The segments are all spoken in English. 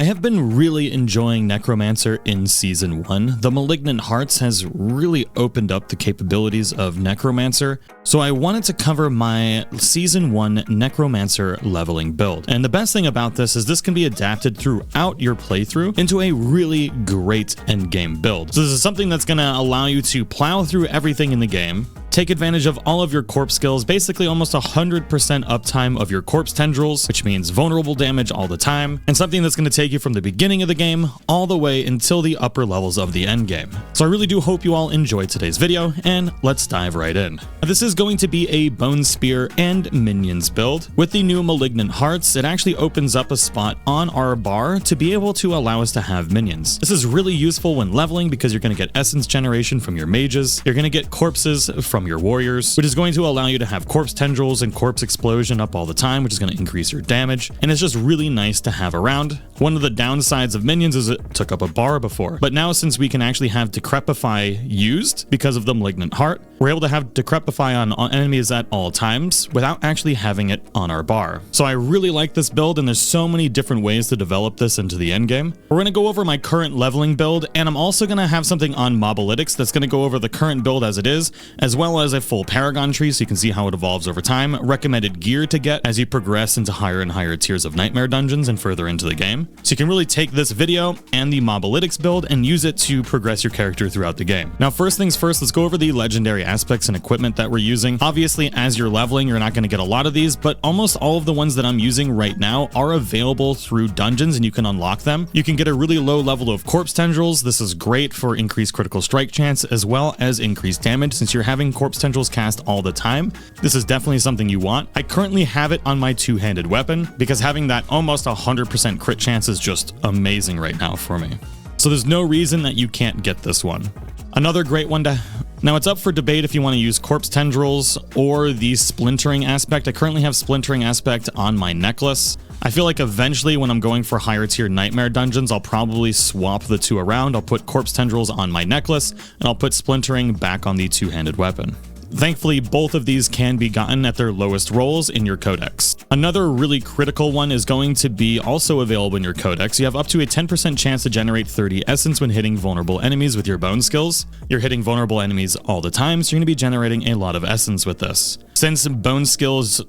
have been really enjoying Necromancer in Season 1. The Malignant Hearts has really opened up the capabilities of Necromancer, so I wanted to cover my Season 1 Necromancer leveling build. And the best thing about this is this can be adapted throughout your playthrough into a really great endgame build. So this is something that's going to allow you to plow through everything in the game, take advantage of all of your corpse skills, basically almost 100% uptime of your corpse tendrils, which means vulnerable damage all the time, and something that's going to take you from the beginning of the game all the way until the upper levels of the end game. So I really do hope you all enjoyed today's video, and let's dive right in. This is going to be a Bone Spear and Minions build. With the new Malignant Hearts, it actually opens up a spot on our bar to be able to allow us to have minions. This is really useful when leveling because you're going to get essence generation from your mages, you're going to get corpses from your warriors, which is going to allow you to have corpse tendrils and corpse explosion up all the time, which is going to increase your damage, and it's just really nice to have around. One of the downsides of minions is it took up a bar before, but now since we can actually have Decrepify used because of the Malignant Heart, we're able to have Decrepify on enemies at all times without actually having it on our bar. So I really like this build, and there's so many different ways to develop this into the end game. We're going to go over my current leveling build, and I'm also going to have something on Mobalytics that's going to go over the current build as it is, as well as a full Paragon tree so you can see how it evolves over time, recommended gear to get as you progress into higher and higher tiers of Nightmare dungeons and further into the game. So you can really take this video and the Mobalytics build and use it to progress your character throughout the game. Now, first things first, let's go over the legendary aspects and equipment that we're using. Obviously, as you're leveling, you're not going to get a lot of these, but almost all of the ones that I'm using right now are available through dungeons and you can unlock them. You can get a really low level of corpse tendrils. This is great for increased critical strike chance as well as increased damage since you're having corpse tendrils cast all the time. This is definitely something you want. I currently have it on my two-handed weapon because having that almost 100% crit chance is just amazing right now for me. So there's no reason that you can't get this one. Another great one to... Now, it's up for debate if you want to use corpse tendrils or the splintering aspect. I currently have splintering aspect on my necklace. I feel like eventually when I'm going for higher tier nightmare dungeons, I'll probably swap the two around. I'll put corpse tendrils on my necklace and I'll put splintering back on the two-handed weapon. Thankfully, both of these can be gotten at their lowest rolls in your codex. Another really critical one is going to be also available in your codex. You have up to a 10% chance to generate 30 essence when hitting vulnerable enemies with your bone skills. You're hitting vulnerable enemies all the time, so you're going to be generating a lot of essence with this. Since bone skills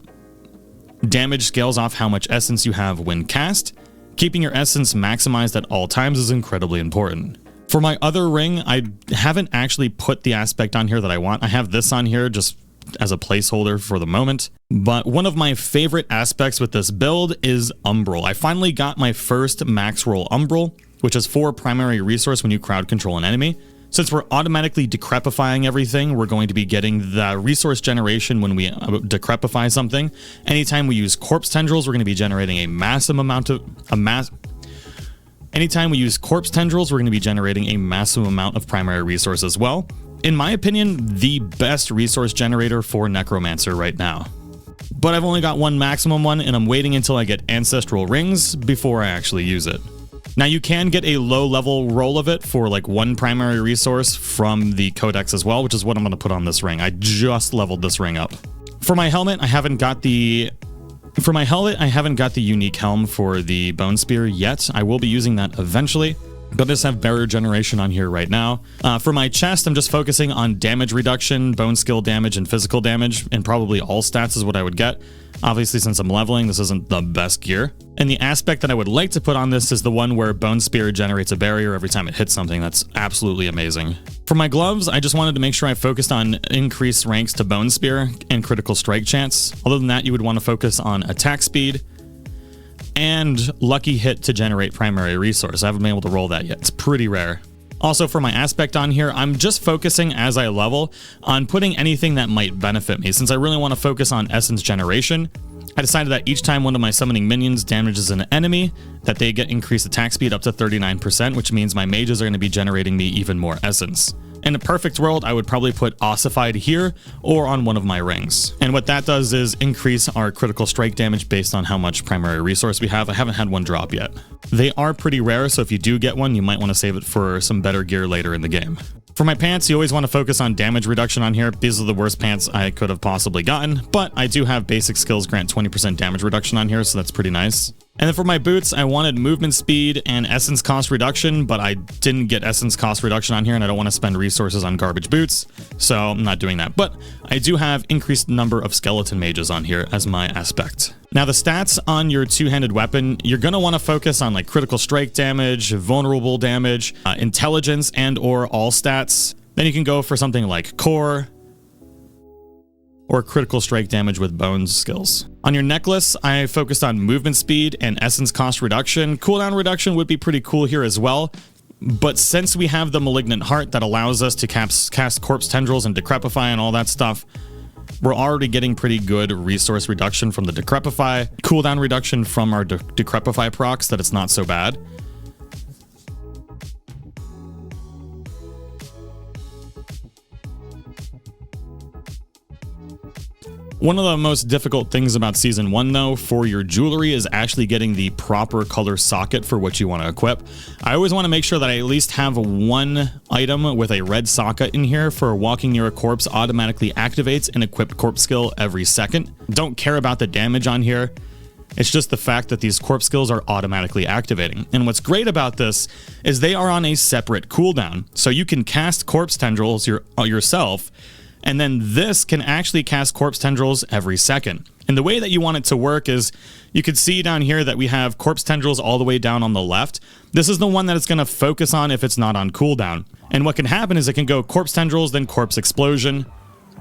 damage scales off how much essence you have when cast, keeping your essence maximized at all times is incredibly important. For my other ring, I haven't actually put the aspect on here that I want. I have this on here just as a placeholder for the moment. But one of my favorite aspects with this build is Umbral. I finally got my first max roll Umbral, which is 4 primary resource when you crowd control an enemy. Since we're automatically decrepifying everything, we're going to be getting the resource generation when we decrepify something. Anytime we use corpse tendrils, we're going to be generating a massive amount of... Anytime we use corpse tendrils, we're going to be generating a massive amount of primary resource as well. In my opinion, the best resource generator for Necromancer right now. But I've only got one maximum one, and I'm waiting until I get ancestral rings before I actually use it. Now, you can get a low level roll of it for like 1 primary resource from the codex as well, which is what I'm going to put on this ring. I just leveled this ring up. For my helmet, I haven't got the unique helm for the Bone Spear yet. I will be using that eventually, but I just have barrier generation on here right now. For my chest, I'm just focusing on damage reduction, bone skill damage, and physical damage, and probably all stats is what I would get. Obviously, since I'm leveling, this isn't the best gear. And the aspect that I would like to put on this is the one where Bone Spear generates a barrier every time it hits something. That's absolutely amazing. For my gloves, I just wanted to make sure I focused on increased ranks to Bone Spear and critical strike chance. Other than that, you would want to focus on attack speed and lucky hit to generate primary resource. I haven't been able to roll that yet. It's pretty rare. Also, for my aspect on here, I'm just focusing as I level on putting anything that might benefit me. Since I really want to focus on essence generation, I decided that each time one of my summoning minions damages an enemy, that they get increased attack speed up to 39%, which means my mages are going to be generating me even more essence. In a perfect world, I would probably put Ossified here or on one of my rings. And what that does is increase our critical strike damage based on how much primary resource we have. I haven't had one drop yet. They are pretty rare, so if you do get one, you might want to save it for some better gear later in the game. For my pants, you always want to focus on damage reduction on here. These are the worst pants I could have possibly gotten, but I do have basic skills grant 20% damage reduction on here, so that's pretty nice. And then for my boots, I wanted movement speed and essence cost reduction, but I didn't get essence cost reduction on here, and I don't want to spend resources on garbage boots, so I'm not doing that. But I do have increased number of skeleton mages on here as my aspect. Now the stats on your two-handed weapon, you're going to want to focus on like critical strike damage, vulnerable damage, intelligence, and or all stats. Then you can go for something like core, or critical strike damage with bones skills. On your necklace, I focused on movement speed and essence cost reduction. Cooldown reduction would be pretty cool here as well, but since we have the malignant heart that allows us to cast corpse tendrils and decrepify and all that stuff, we're already getting pretty good resource reduction from the decrepify, cooldown reduction from our decrepify procs, that it's not so bad. One of the most difficult things about Season 1, though, for your jewelry is actually getting the proper color socket for what you want to equip. I always want to make sure that I at least have one item with a red socket in here for walking near a corpse automatically activates an equipped corpse skill every second. Don't care about the damage on here. It's just the fact that these corpse skills are automatically activating. And what's great about this is they are on a separate cooldown. So you can cast corpse tendrils yourself, and then this can actually cast corpse tendrils every second. And the way that you want it to work is, you can see down here that we have corpse tendrils all the way down on the left. This is the one that it's going to focus on if it's not on cooldown. And what can happen is it can go corpse tendrils, then corpse explosion,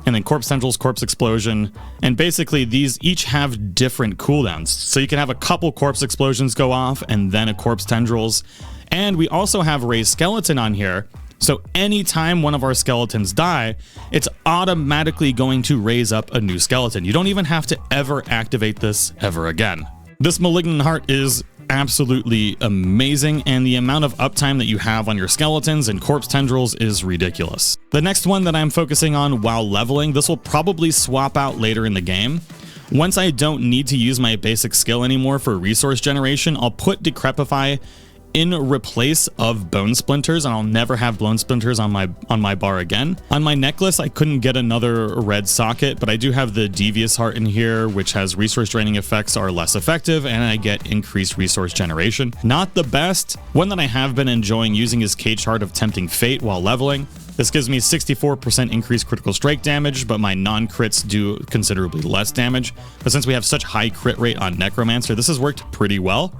and then corpse tendrils, corpse explosion. And basically these each have different cooldowns. So you can have a couple corpse explosions go off and then a corpse tendrils. And we also have raised skeleton on here. So anytime one of our skeletons die, it's automatically going to raise up a new skeleton. You don't even have to ever activate this ever again. This malignant heart is absolutely amazing, and the amount of uptime that you have on your skeletons and corpse tendrils is ridiculous. The next one that I'm focusing on while leveling, this will probably swap out later in the game. Once I don't need to use my basic skill anymore for resource generation, I'll put Decrepify in replace of bone splinters, and I'll never have bone splinters on my bar again. On my necklace, I couldn't get another red socket, but I do have the devious heart in here, which has resource draining effects are less effective, and I get increased resource generation. Not the best. One that I have been enjoying using is Caged Heart of Tempting Fate while leveling. This gives me 64% increased critical strike damage, but my non-crits do considerably less damage. But since we have such high crit rate on Necromancer, this has worked pretty well.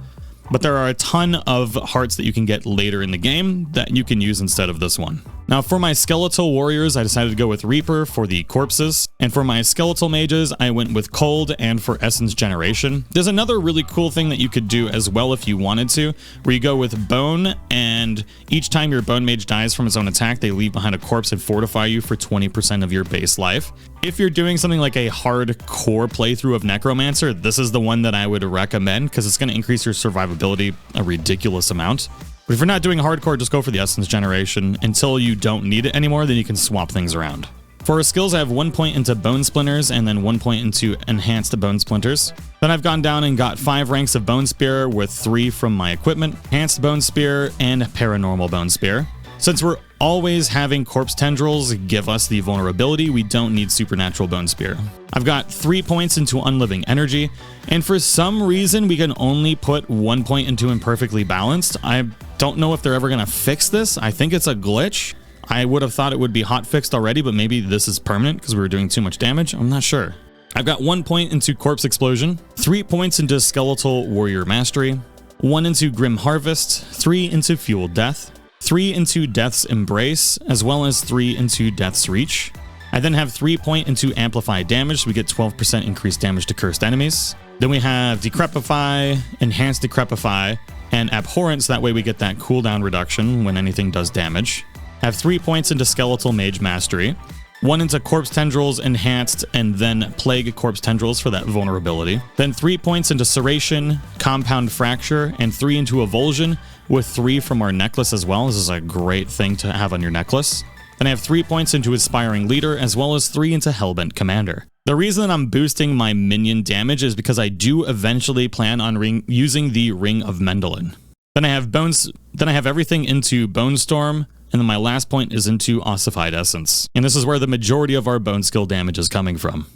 But there are a ton of hearts that you can get later in the game that you can use instead of this one. Now for my skeletal warriors, I decided to go with Reaper for the corpses. And for my skeletal mages, I went with Cold and for essence generation. There's another really cool thing that you could do as well if you wanted to, where you go with Bone, and each time your Bone Mage dies from its own attack, they leave behind a corpse and fortify you for 20% of your base life. If you're doing something like a hardcore playthrough of Necromancer, this is the one that I would recommend, because it's going to increase your survivability a ridiculous amount. But if you're not doing hardcore, just go for the essence generation until you don't need it anymore, then you can swap things around. For our skills, I have 1 point into Bone Splinters and then 1 point into Enhanced Bone Splinters. Then I've gone down and got 5 ranks of Bone Spear with 3 from my equipment, Enhanced Bone Spear, and Paranormal Bone Spear. Since we're always having corpse tendrils give us the vulnerability, we don't need Supernatural Bone Spear. I've got 3 points into Unliving Energy, and for some reason we can only put 1 point into Imperfectly Balanced. I don't know if they're ever going to fix this. I think it's a glitch. I would have thought it would be hot fixed already, but maybe this is permanent because we were doing too much damage. I'm not sure. I've got 1 point into Corpse Explosion, 3 points into Skeletal Warrior Mastery, 1 into Grim Harvest, 3 into Fueled Death, 3 into Death's Embrace, as well as 3 into Death's Reach. I then have 3 point into Amplify Damage, so we get 12% increased damage to cursed enemies. Then we have Decrepify, Enhanced Decrepify, and Abhorrence, that way we get that cooldown reduction when anything does damage. I have 3 points into Skeletal Mage Mastery, 1 into Corpse Tendrils Enhanced, and then Plague Corpse Tendrils for that vulnerability. Then 3 points into Serration, Compound Fracture, and 3 into Avulsion, with 3 from our necklace as well. This is a great thing to have on your necklace. Then I have 3 points into Aspiring Leader, as well as 3 into Hellbent Commander. The reason that I'm boosting my minion damage is because I do eventually plan on using the Ring of Mendelin. Then I have everything into Bone Storm, and then my last point is into Ossified Essence. And this is where the majority of our bone skill damage is coming from.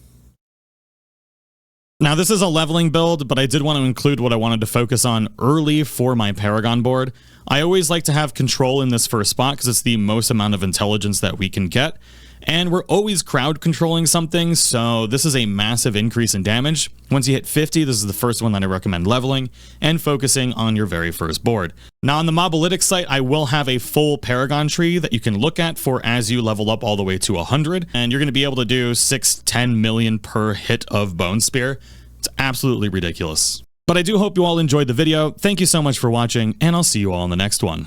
Now this is a leveling build, but I did want to include what I wanted to focus on early for my Paragon board. I always like to have control in this first spot because it's the most amount of intelligence that we can get. And we're always crowd controlling something, so this is a massive increase in damage. Once you hit 50, this is the first one that I recommend leveling and focusing on your very first board. Now on the Mobalytics site, I will have a full Paragon tree that you can look at for as you level up all the way to 100, and you're going to be able to do 6-10 million per hit of Bone Spear. It's absolutely ridiculous. But I do hope you all enjoyed the video. Thank you so much for watching, and I'll see you all in the next one.